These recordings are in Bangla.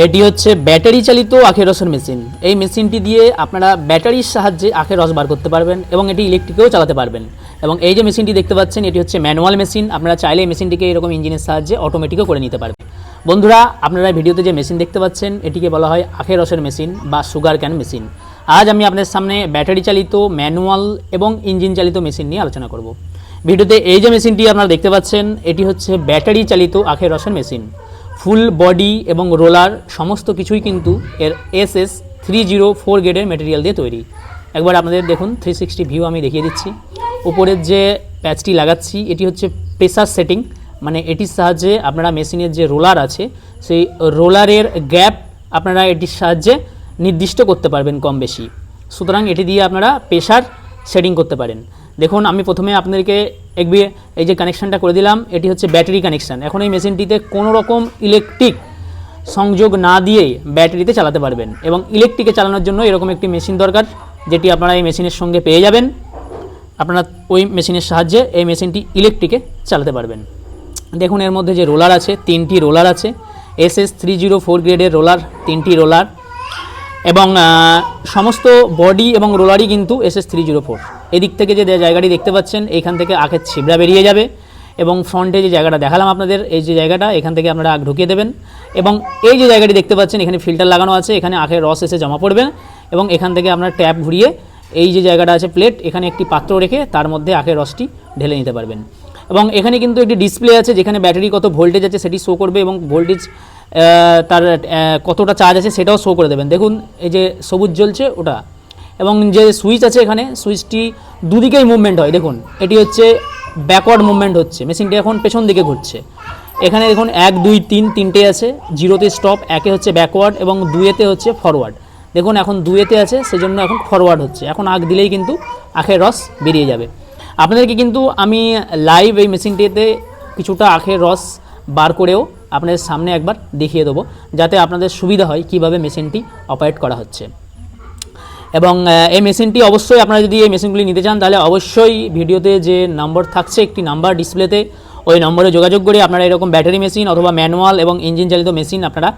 এটি হচ্ছে ব্যাটারি চালিত আখের রসের মেশিন। এই মেশিনটি দিয়ে আপনারা ব্যাটারির সাহায্যে আখের রস বার করতে পারবেন এবং এটি ইলেকট্রিকেও চালাতে পারবেন। এবং এই যে মেশিনটি দেখতে পাচ্ছেন এটি হচ্ছে ম্যানুয়াল মেশিন। আপনারা চাইলে এই মেশিনটিকে এরকম ইঞ্জিনের সাহায্যে অটোমেটিকও করে নিতে পারবেন। বন্ধুরা, আপনারা ভিডিওতে যে মেশিন দেখতে পাচ্ছেন এটিকে বলা হয় আখের রসের মেশিন বা সুগার ক্যান মেশিন। আজ আমি আপনাদের সামনে ব্যাটারি চালিত, ম্যানুয়াল এবং ইঞ্জিন চালিত মেশিন নিয়ে আলোচনা করব। ভিডিওতে এই যে মেশিনটি আপনারা দেখতে পাচ্ছেন এটি হচ্ছে ব্যাটারি চালিত আখের রসের মেশিন। ফুল বডি এবং রোলার সমস্ত কিছুই কিন্তু এর SS304 গ্রেডের মেটেরিয়াল দিয়ে তৈরি। একবার আপনাদের দেখুন 360 ভিউ আমি দেখিয়ে দিচ্ছি। উপরের যে প্যাচটি লাগাচ্ছি এটি হচ্ছে প্রেসার সেটিং, মানে এটির সাহায্যে আপনারা মেশিনের যে রোলার আছে সেই রোলারের গ্যাপ আপনারা এটির সাহায্যে নির্দিষ্ট করতে পারবেন কম বেশি। সুতরাং এটি দিয়ে আপনারা প্রেসার সেটিং করতে পারেন। দেখুন, আমি প্রথমে আপনাদেরকে এই যে কানেকশানটা করে দিলাম, এটি হচ্ছে ব্যাটারি কানেকশান। এখন এই মেশিনটিতে কোনো রকম ইলেকট্রিক সংযোগ না দিয়েই ব্যাটারিতে চালাতে পারবেন এবং ইলেকট্রিকে চালানোর জন্য এরকম একটি মেশিন দরকার, যেটি আপনারা এই মেশিনের সঙ্গে পেয়ে যাবেন। আপনারা ওই মেশিনের সাহায্যে এই মেশিনটি ইলেকট্রিকে চালাতে পারবেন। দেখুন, এর মধ্যে যে রোলার আছে, 3টি রোলার আছে। SS304 গ্রেডের রোলার, 3টি রোলার, এবং সমস্ত বডি এবং রোলারই কিন্তু SS304। এদিক থেকে যে জায়গাটি দেখতে পাচ্ছেন এইখান থেকে আখের ছিবড়া বেরিয়ে যাবে এবং ফ্রন্টে যে জায়গাটা দেখালাম আপনাদের, এই যে জায়গাটা, এখান থেকে আপনারা আখ ঢুকিয়ে দেবেন এবং এই যে জায়গাটি দেখতে পাচ্ছেন এখানে ফিল্টার লাগানো আছে, এখানে আখের রস এসে জমা পড়বে এবং এখান থেকে আপনারা ট্যাপ ঘুরিয়ে এই যে জায়গাটা আছে প্লেট, এখানে একটি পাত্র রেখে তার মধ্যে আখের রসটি ঢেলে নিতে পারবেন। এবং এখানে কিন্তু একটি ডিসপ্লে আছে যেখানে ব্যাটারি কত ভোল্টেজ আছে সেটি শো করবে এবং ভোল্টেজ তার কতটা চার্জ আছে সেটাও শো করে দেবেন। দেখুন, এই যে সবুজ জ্বলছে ওটা, এবং যে সুইচ আছে এখানে, সুইচটি দুদিকেই মুভমেন্ট হয়। দেখুন, এটি হচ্ছে ব্যাকওয়ার্ড মুভমেন্ট হচ্ছে, মেশিনটি এখন পেছন দিকে ঘুরছে। এখানে দেখুন 1 2 3 তিনটে আছে, 0তে স্টপ, 1-এ হচ্ছে ব্যাকওয়ার্ড এবং 2-এতে হচ্ছে ফরওয়ার্ড। দেখুন, এখন 2-এতে আছে সেজন্য এখন ফরওয়ার্ড হচ্ছে। এখন আখ দিলেই কিন্তু আখের রস বেরিয়ে যাবে। আপনাদেরকে কিন্তু আমি লাইভ এই মেশিনটিতে কিছুটা আখের রস বার করেও আপনাদের সামনে একবার দেখিয়ে দেবো, যাতে আপনাদের সুবিধা হয় কিভাবে মেশিনটি অপারেট করা হচ্ছে। এবং এই মেশিনটি অবশ্যই আপনারা যদি এই মেশিনগুলি নিতে চান তাহলে অবশ্যই ভিডিওতে যে নম্বর থাকছে, একটি নাম্বার ডিসপ্লেতে, ওই নম্বরে যোগাযোগ করে আপনারা এরকম ব্যাটারি মেশিন অথবা ম্যানুয়াল এবং ইঞ্জিন চালিত মেশিন আপনারা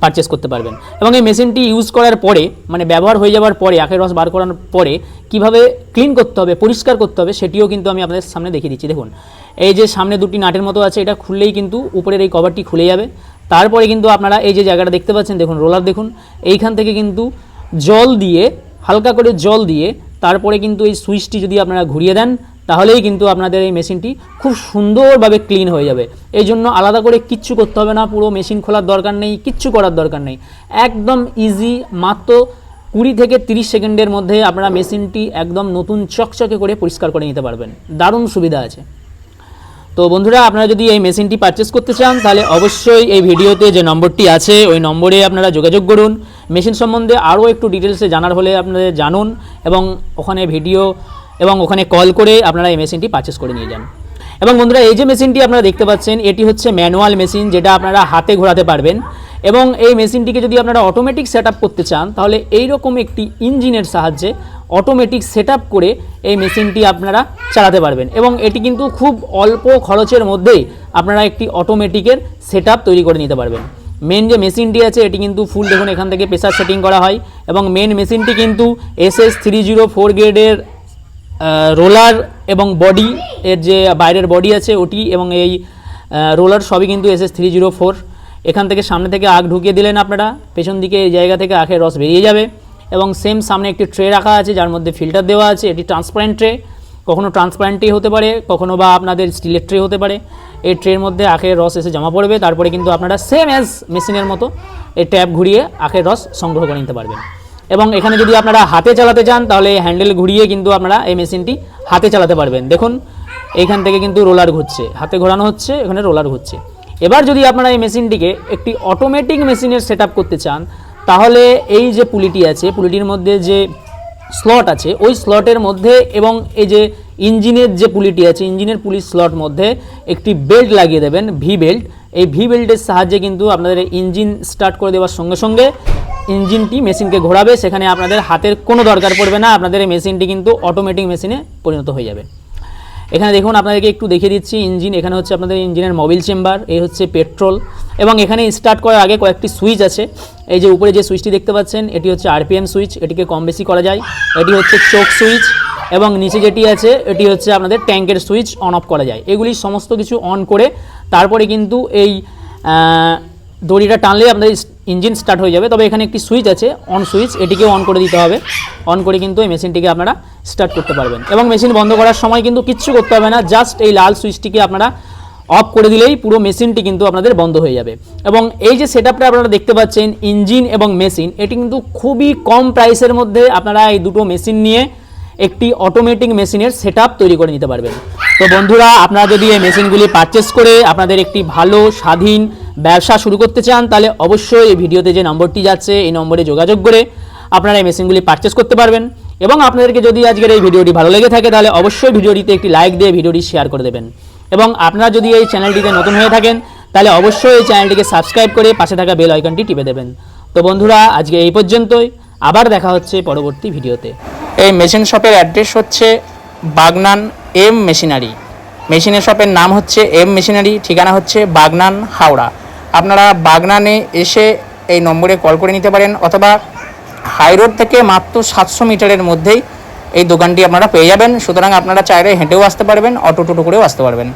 পারচেস করতে পারবেন। এবং এই মেশিনটি ইউজ করার পরে, মানে ব্যবহার হয়ে যাওয়ার পরে, আখের রস বার করানোর পরে কিভাবে ক্লিন করতে হবে, পরিষ্কার করতে হবে, সেটিও কিন্তু আমি আপনাদের সামনে দেখিয়ে দিচ্ছি। দেখুন, এই যে সামনে দুটি নাটের মতো আছে, এটা খুললেই কিন্তু উপরের এই কভারটি খুলে যাবে। তারপরে কিন্তু আপনারা এই যে জায়গাটা দেখতে পাচ্ছেন, দেখুন রোলার, দেখুন এইখান থেকে কিন্তু জল দিয়ে, হালকা করে জল দিয়ে তারপরে কিন্তু এই সুইচটি যদি আপনারা ঘুরিয়ে দেন তাহলেই কিন্তু আপনাদের এই মেশিনটি খুব সুন্দরভাবে ক্লিন হয়ে যাবে। এই জন্য আলাদা করে কিচ্ছু করতে হবে না, পুরো মেশিন খোলার দরকার নেই, কিচ্ছু করার দরকার নেই, একদম ইজি। মাত্র 20 থেকে 30 সেকেন্ডের মধ্যে আপনারা মেশিনটি একদম নতুন চকচকে করে পরিষ্কার করে নিতে পারবেন। দারুণ সুবিধা আছে। তো বন্ধুরা, আপনারা যদি এই মেশিনটি পারচেস করতে চান তাহলে অবশ্যই এই ভিডিওতে যে নম্বরটি আছে ওই নম্বরে আপনারা যোগাযোগ করুন। মেশিন সম্বন্ধে আরও একটু ডিটেলসে জানার হলে আপনারা জানুন এবং ওখানে ভিডিও এবং ওখানে কল করে আপনারা এই মেশিনটি পারচেস করে নিয়ে যান। এবং বন্ধুরা, এই যে মেশিনটি আপনারা দেখতে পাচ্ছেন এটি হচ্ছে ম্যানুয়াল মেশিন, যেটা আপনারা হাতে ঘোরাতে পারবেন। এবং এই মেশিনটিকে যদি আপনারা অটোমেটিক সেট করতে চান তাহলে এইরকম একটি ইঞ্জিনের সাহায্যে অটোমেটিক সেট করে এই মেশিনটি আপনারা চালাতে পারবেন। এবং এটি কিন্তু খুব অল্প খরচের মধ্যেই আপনারা একটি অটোমেটিকের সেট তৈরি করে নিতে পারবেন। মেন যে মেশিনটি আছে এটি কিন্তু ফুল, দেখুন এখান থেকে প্রেসার সেটিং করা হয় এবং মেন মেশিনটি কিন্তু SS304 গ্রেডের রোলার এবং বডি, এর যে বাইরের বডি আছে ওটি এবং এই রোলার সবই কিন্তু SS304। এখান থেকে সামনে থেকে আখ ঢুকিয়ে দিলেন আপনারা, পেছন দিকে এই জায়গা থেকে আখের রস বেরিয়ে যাবে। এবং সেম সামনে একটি ট্রে রাখা আছে যার মধ্যে ফিল্টার দেওয়া আছে। এটি ট্রান্সপারেন্ট ট্রে, কখনো ট্রান্সপারেন্টই হতে পারে, কখনো বা আপনাদের স্টিলের ট্রে হতে পারে। এই ট্রের মধ্যে আখের রস এসে জমা পড়বে, তারপরে কিন্তু আপনারা সেম অ্যাজ মেশিনের মতো এই ট্যাপ ঘুরিয়ে আখের রস সংগ্রহ করে নিতে পারবেন। এবং এখানে যদি আপনারা হাতে চালাতে চান তাহলে হ্যান্ডেল ঘুরিয়ে কিন্তু আপনারা এই মেশিনটি হাতে চালাতে পারবেন। দেখুন, এইখান থেকে কিন্তু রোলার ঘুরছে, হাতে ঘোরানো হচ্ছে, এখানে রোলার ঘুরছে। এবার যদি আপনারা এই মেশিনটিকে একটি অটোমেটিক মেশিনের সেট করতে চান তাহলে এই যে পুলিটি আছে, পুলিটির মধ্যে যে স্লট আছে ওই স্লটের মধ্যে এবং এই যে ইঞ্জিনের যে পুলিটি আছে, ইঞ্জিনের পুলির স্লট মধ্যে একটি বেল্ট লাগিয়ে দেবেন, ভি বেল্ট। এই ভি বেল্টের সাহায্যে কিন্তু আপনাদের ইঞ্জিন স্টার্ট করে দেওয়ার সঙ্গে সঙ্গে ইঞ্জিনটি মেশিনকে ঘোরাবে, সেখানে আপনাদের হাতের কোনো দরকার পড়বে না, আপনাদের এই মেশিনটি কিন্তু অটোমেটিক মেশিনে পরিণত হয়ে যাবে। এখানে দেখুন আপনাদেরকে একটু দেখিয়ে দিচ্ছি ইঞ্জিন। এখানে হচ্ছে আপনাদের ইঞ্জিনের মোবিল চেম্বার, এই হচ্ছে পেট্রোল, এবং এখানে স্টার্ট করার আগে কয়েকটি সুইচ আছে। এই যে উপরে যে সুইচটি দেখতে পাচ্ছেন এটি হচ্ছে আরপিএম সুইচ, এটিকে কম বেশি করা যায়। এটি হচ্ছে চোক সুইচ, এবং নিচে যেটি আছে এটি হচ্ছে আপনাদের ট্যাঙ্কের সুইচ, অন অফ করা যায়। এগুলি সমস্ত কিছু অন করে তারপরে কিন্তু এই দড়িটা টানলে আপনাদের ইঞ্জিন স্টার্ট হয়ে যাবে। তবে এখানে একটি সুইচ আছে অন সুইচ, এটিকে অন করে দিতে হবে। অন করে কিন্তু এই মেশিনটিকে আপনারা স্টার্ট করতে পারবেন, এবং মেশিন বন্ধ করার সময় কিন্তু কিচ্ছু করতে হবে না, জাস্ট এই লাল সুইচটিকে আপনারা অফ করে দিলেই পুরো মেশিনটি কিন্তু আপনাদের বন্ধ হয়ে যাবে। এবং এই যে সেটআপটা আপনারা দেখতে পাচ্ছেন ইঞ্জিন এবং মেশিন, এটি কিন্তু খুবই কম প্রাইসের মধ্যে আপনারা এই দুটো মেশিন নিয়ে একটি অটোমেটিক মেশিনের সেটআপ তৈরি করে নিতে পারবেন। তো বন্ধুরা, আপনারা যদি এই মেশিনগুলি পারচেস করে আপনাদের একটি ভালো স্বাধীন ব্যবসা শুরু করতে চান, তাহলে অবশ্যই এই ভিডিওতে যে নম্বরটি যাচ্ছে এই নম্বরে যোগাযোগ করে আপনারা এই মেশিনগুলি পারচেস করতে পারবেন। এবং আপনাদেরকে যদি আজকের এই ভিডিওটি ভালো লেগে থাকে তাহলে অবশ্যই ভিডিওটিতে একটি লাইক দিয়ে ভিডিওটি শেয়ার করে দেবেন। এবং আপনারা যদি এই চ্যানেলটিতে নতুন হয়ে থাকেন তাহলে অবশ্যই এই চ্যানেলটিকে সাবস্ক্রাইব করে পাশে থাকা বেল আইকনটি টিপে দেবেন। তো বন্ধুরা, আজকে এই পর্যন্তই, আবার দেখা হচ্ছে পরবর্তী ভিডিওতে। এই মেশিন শপের অ্যাড্রেস হচ্ছে বাগনান এম মেশিনারি। মেশিনের শপের নাম হচ্ছে এম মেশিনারি, ঠিকানা হচ্ছে বাগনান, হাওড়া। আপনারা বাগনানে এসে এই নম্বরে কল করে নিতে পারেন, অথবা হাইরোড থেকে মাত্র 700 মিটারের মধ্যেই এই দোকানটি আপনারা পেয়ে যাবেন। সুতরাং আপনারা চাইলে হেঁটেও আসতে পারবেন, অটো টোটো করেও আসতে পারবেন।